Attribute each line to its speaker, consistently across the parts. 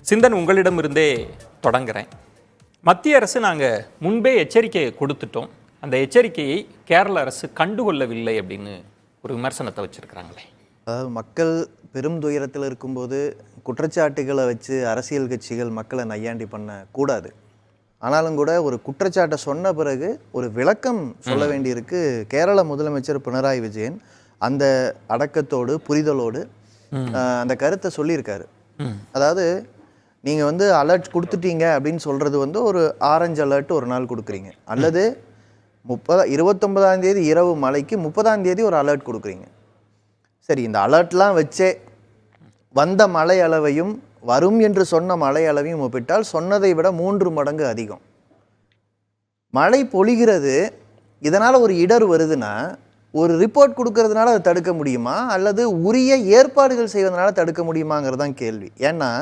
Speaker 1: சிந்தன் உங்களிடமிருந்தே தொடங்குறேன். மத்திய அரசு நாங்கள் முன்பே எச்சரிக்கையை கொடுத்துட்டோம், அந்த எச்சரிக்கையை கேரள அரசு கண்டுகொள்ளவில்லை அப்படின்னு ஒரு விமர்சனத்தை வச்சுருக்கிறாங்களே.
Speaker 2: அதாவது மக்கள் பெரும் துயரத்தில் இருக்கும்போது குற்றச்சாட்டுகளை வச்சு அரசியல் கட்சிகள் மக்களை நையாண்டி பண்ண கூடாது. ஆனாலும் கூட ஒரு குற்றச்சாட்டை சொன்ன பிறகு ஒரு விளக்கம் சொல்ல வேண்டியிருக்கு. கேரள முதலமைச்சர் பினராயி விஜயன் அந்த அடக்கத்தோடு புரிதலோடு அந்த கருத்தை சொல்லியிருக்காரு. அதாவது நீங்கள் அலர்ட் கொடுத்துட்டீங்க அப்படின்னு சொல்கிறது ஒரு ஆரஞ்சு அலர்ட் ஒரு நாள் கொடுக்குறீங்க, அல்லது 29ஆம் தேதி இரவு மழைக்கு 30ஆம் தேதி ஒரு அலர்ட் கொடுக்குறீங்க. சரி, இந்த அலர்ட்லாம் வச்சே வந்த மழை அளவையும் வரும் என்று சொன்ன மழை அளவையும் ஒப்பிட்டால் சொன்னதை விட 3 மடங்கு அதிகம் மழை பொழிகிறது. இதனால் ஒரு இடர் வருதுன்னா ஒரு ரிப்போர்ட் கொடுக்கறதுனால அதை தடுக்க முடியுமா, அல்லது உரிய ஏற்பாடுகள் செய்வதனால தடுக்க முடியுமாங்கிறதான் கேள்வி. ஏன்னா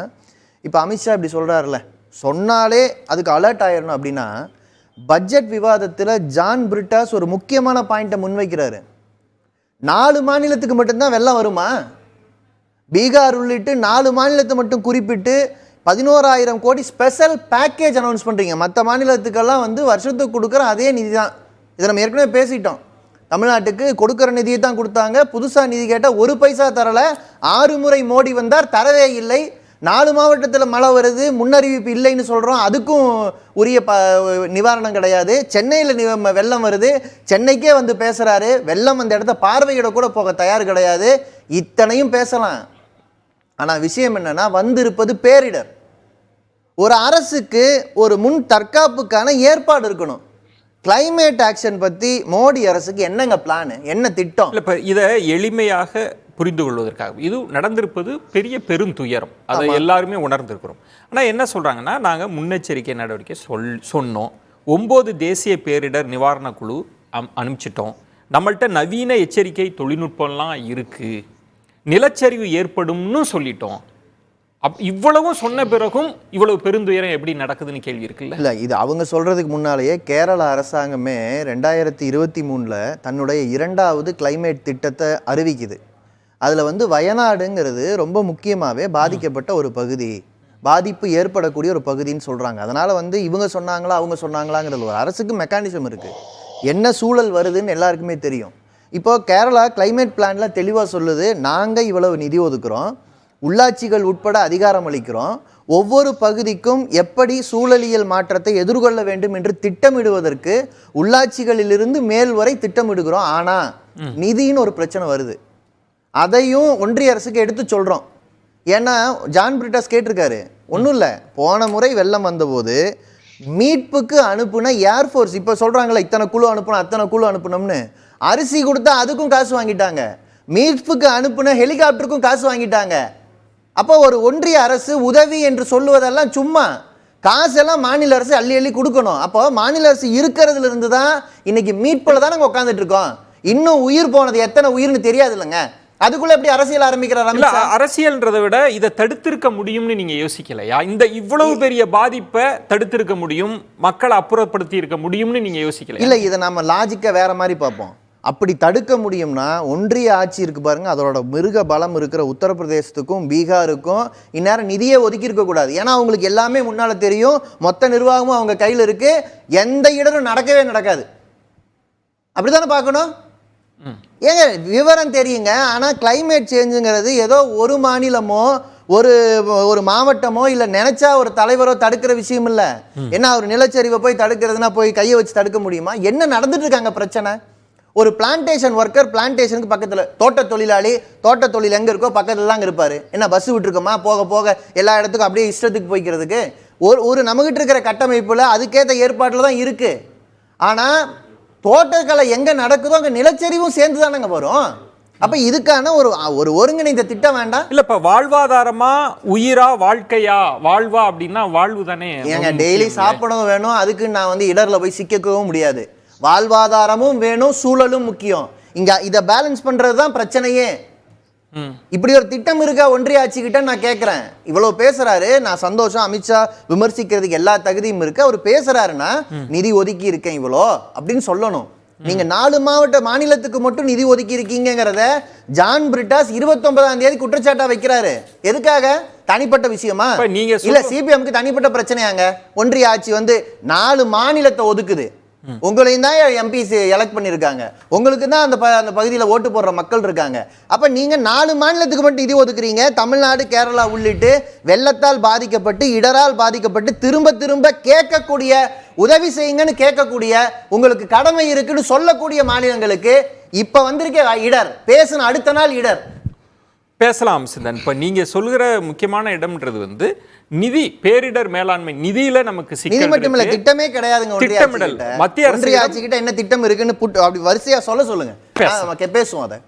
Speaker 2: இப்போ அமித்ஷா இப்படி சொல்கிறாருல, சொன்னாலே அதுக்கு அலர்ட் ஆயிடணும் அப்படின்னா, பட்ஜெட் விவாதத்தில் ஜான் பிரிட்டாஸ் ஒரு முக்கியமான பாயிண்ட்டை முன்வைக்கிறாரு. 4 மாநிலத்துக்கு மட்டும்தான் வெள்ளம் வருமா? பீகார் உள்ளிட்டு 4 மாநிலத்தை மட்டும் குறிப்பிட்டு 11,000 கோடி ஸ்பெஷல் பேக்கேஜ் அனௌன்ஸ் பண்ணுறீங்க. மற்ற மாநிலத்துக்கெல்லாம் வருஷத்துக்கு கொடுக்குற அதே நிதி தான். இதை நம்ம ஏற்கனவே பேசிட்டோம். தமிழ்நாட்டுக்கு கொடுக்குற நிதியை தான் கொடுத்தாங்க. புதுசாக நிதி கேட்டால் 1 பைசா தரலை. 6 முறை மோடி வந்தார், தரவே இல்லை. 4 மாவட்டத்தில் மழை வருது, முன்னறிவிப்பு இல்லைன்னு சொல்கிறோம், அதுக்கும் உரிய நிவாரணம் கிடையாது. சென்னையில் வெள்ளம் வருது, சென்னைக்கே பேசுகிறாரு. வெள்ளம் அந்த இடத்த பார்வையிட கூட போக தயார் கிடையாது. இத்தனையும் பேசலாம். ஆனால் விஷயம் என்னன்னா, வந்திருப்பது பேரிடர். ஒரு அரசுக்கு ஒரு முன் தற்காப்புக்கான ஏற்பாடு இருக்கணும். கிளைமேட் ஆக்ஷன் பற்றி மோடி அரசுக்கு என்னங்க பிளான், என்ன திட்டம்?
Speaker 1: இல்லை, இப்போ இதை எளிமையாக புரிந்து கொள்வதற்காக இது நடந்திருப்பது பெரிய பெருந்துயரம், அதை எல்லாருமே உணர்ந்திருக்கிறோம். ஆனால் என்ன சொல்கிறாங்கன்னா, நாங்கள் முன்னெச்சரிக்கை நடவடிக்கை சொன்னோம், 9 தேசிய பேரிடர் நிவாரண குழு அனுப்பிச்சிட்டோம், நம்மள்கிட்ட நவீன எச்சரிக்கை தொழில்நுட்பம்லாம் இருக்குது, நிலச்சரிவு ஏற்படும்னு சொல்லிட்டோம். இவ்வளவும் சொன்ன பிறகும் இவ்வளவு பெருந்துயரம் எப்படி நடக்குதுன்னு கேள்வி இருக்குல்ல?
Speaker 2: இல்லை, இது அவங்க சொல்கிறதுக்கு முன்னாலேயே கேரள அரசாங்கமே 2023 தன்னுடைய 2வது கிளைமேட் திட்டத்தை அறிவிக்குது. அதில் வயநாடுங்கிறது ரொம்ப முக்கியமாகவே பாதிக்கப்பட்ட ஒரு பகுதி, பாதிப்பு ஏற்படக்கூடிய ஒரு பகுதின்னு சொல்கிறாங்க. அதனால் இவங்க சொன்னாங்களா அவங்க சொன்னாங்களாங்கிறது ஒரு அரசுக்கு மெக்கானிசம் இருக்குது. என்ன சூழல் வருதுன்னு எல்லாருக்குமே தெரியும். இப்போது கேரளா கிளைமேட் பிளானில் தெளிவாக சொல்லுது, நாங்கள் இவ்வளவு நிதி ஒதுக்குறோம், உள்ளாட்சிகள் உட்பட அதிகாரம் அளிக்கிறோம், ஒவ்வொரு பகுதிக்கும் எப்படி சூழலியல் மாற்றத்தை எதிர்கொள்ள வேண்டும் என்று திட்டமிடுவதற்கு உள்ளாட்சிகளிலிருந்து மேல் வரை திட்டமிடுகிறோம். ஆனால் நிதின்னு ஒரு பிரச்சனை வருது, அதையும் ஒன்றிய அரசுக்கு எடுத்து சொல்கிறோம். ஏன்னா ஜான் பிரிட்டாஸ் கேட்டிருக்காரு, ஒன்றும் இல்லை, போன முறை வெள்ளம் வந்தபோது மீட்புக்கு அனுப்புன ஏர்ஃபோர்ஸ், இப்போ சொல்கிறாங்களே இத்தனை குழு அனுப்பணும் அத்தனை குழு அனுப்பணும்னு, அரிசி கொடுத்தா அதுக்கும் காசு வாங்கிட்டாங்க, மீட்புக்கு அனுப்புன ஹெலிகாப்டருக்கும் காசு வாங்கிட்டாங்க. அப்போ ஒரு ஒன்றிய அரசு உதவி என்று சொல்லுவதெல்லாம் சும்மா, காசெல்லாம் மாநில அரசு அள்ளி அள்ளி கொடுக்கணும். அப்போ மாநில அரசு இருக்கிறதுல இருந்து தான் இன்னைக்கு மீட்பில் தான் நாங்கள் உட்காந்துட்டு இருக்கோம். இன்னும் உயிர் போனது எத்தனை உயிர்னு தெரியாது இல்லைங்க, அதுக்குள்ள எப்படி அரசியல் ஆரம்பிக்கிறார்?
Speaker 1: அரசியல்ன்றதை விட இதை தடுத்திருக்க முடியும்னு நீங்க யோசிக்கலையா? இந்த இவ்வளவு பெரிய பாதிப்பை தடுத்திருக்க முடியும், மக்களை அப்புறப்படுத்தி இருக்க முடியும்னு நீங்க யோசிக்கல?
Speaker 2: இல்லை, இதை நம்ம லாஜிக்கா வேற மாதிரி பார்ப்போம். அப்படி தடுக்க முடியும்னா ஒன்றிய ஆட்சி இருக்கு பாருங்க, அதோட மிருக பலம் இருக்கிற உத்தரப்பிரதேசத்துக்கும் பீகாருக்கும் இந்நேரம் நிதியை ஒதுக்கி இருக்க கூடாது. ஏன்னா அவங்களுக்கு எல்லாமே முன்னால தெரியும், மொத்த நிர்வாகமும் அவங்க கையில் இருக்கு, எந்த இடரும் நடக்கவே நடக்காது. அப்படித்தானே பார்க்கணும். ஏங்க விவரம் தெரியுங்க. ஆனால் கிளைமேட் சேஞ்சுங்கிறது ஏதோ ஒரு மாநிலமோ ஒரு மாவட்டமோ இல்லை நினைச்சா ஒரு தலைவரோ தடுக்கிற விஷயம் இல்லை. ஏன்னா ஒரு நிலச்சரிவை போய் தடுக்கிறதுனா போய் கையை வச்சு தடுக்க முடியுமா? என்ன நடந்துட்டு இருக்காங்க பிரச்சனை? ஒரு பிளான்டேஷன் ஒர்க்கர் பிளான்டேஷனுக்கு பக்கத்தில், தோட்ட தொழிலாளி தோட்ட தொழில் எங்கே இருக்கோ பக்கத்தில் தாங்க இருப்பார். என்ன பஸ் விட்டுருக்கோமா போக போக எல்லா இடத்துக்கும் அப்படியே இஷ்டத்துக்கு போய்க்கிறதுக்கு? ஒரு நம்மகிட்ட இருக்கிற கட்டமைப்பில் அதுக்கேற்ற ஏற்பாட்டில் தான் இருக்குது. ஆனால் தோட்டக்கலை எங்கே நடக்குதோ அங்கே நிலச்சரிவும் சேர்ந்து தானங்க வரும். அப்போ இதுக்கான ஒரு ஒருங்கிணைந்த திட்டம் வேண்டாம்?
Speaker 1: இல்லை, இப்போ வாழ்வாதாரமா உயிரா வாழ்க்கையா? வாழ்வா அப்படின்னா வாழ்வு தானே.
Speaker 2: ஏங்க டெய்லி சாப்பிடவும் வேணும், அதுக்கு நான் இடரில் போய் சிக்கவும் முடியாது. வாழ்வாதாரமும் வேணும், சூழலும் முக்கியம். இங்க இதை பேலன்ஸ் பண்றது தான் பிரச்சனையே. இப்படி ஒரு திட்டம் இருக்கா ஒன்றிய ஆட்சி கிட்ட நான் கேட்கிறேன். இவ்வளவு பேசுறாரு, நான் சந்தோஷம், அமித்ஷா விமர்சிக்கிறதுக்கு எல்லா தகுதியும் இருக்கு. அவர் பேசுறாருன்னா நிதி ஒதுக்கி இருக்கேன் இவ்வளோ அப்படின்னு சொல்லணும். நீங்க 4 மாநிலத்துக்கு மட்டும் நிதி ஒதுக்கி இருக்கீங்கிறத ஜான் பிரிட்டாஸ் 29ஆம் தேதி குற்றச்சாட்டா வைக்கிறாரு. எதுக்காக? தனிப்பட்ட விஷயமா?
Speaker 1: இப்ப நீங்க
Speaker 2: இல்ல சிபிஎம்க்கு தனிப்பட்ட பிரச்சனையாங்க? ஒன்றிய ஆட்சி வந்து 4 மாநிலத்தை ஒதுக்குது. உங்களையும் தான் எம்பிஸ் எலெக்ட் பண்ணியிருக்காங்க, உங்களுக்கு தான் அந்த பகுதியில் ஓட்டு போடுற மக்கள் இருக்காங்க. அப்ப நீங்க 4 மாநிலத்துக்கு மட்டும் இது ஒதுக்குறீங்க. தமிழ்நாடு, கேரளா உள்ளிட்டு வெள்ளத்தால் பாதிக்கப்பட்டு, இடரால் பாதிக்கப்பட்டு திரும்ப திரும்ப கேட்கக்கூடிய, உதவி செய்யுங்கன்னு கேட்கக்கூடிய, உங்களுக்கு கடமை இருக்குன்னு சொல்லக்கூடிய மாநிலங்களுக்கு இப்ப வந்திருக்க இடர், பேசுன அடுத்த நாள் இடர்.
Speaker 1: பேசலாம் சிந்தன். இப்போ நீங்க சொல்கிற முக்கியமான இடம்ன்றது வந்து நிதி, பேரிடர் மேலாண்மை நிதியில நமக்கு
Speaker 2: நிதி
Speaker 1: சிக்கல்
Speaker 2: மட்டும் இல்ல,
Speaker 1: இருக்கு.
Speaker 2: திட்டமே கிடையாதுங்க.
Speaker 1: திட்டமிடல் மத்திய
Speaker 2: ஒன்றிய ஆட்சி கிட்ட என்ன திட்டம் இருக்குன்னு அப்படி வரிசையா சொல்லுங்க, பேசுவோம் அதை.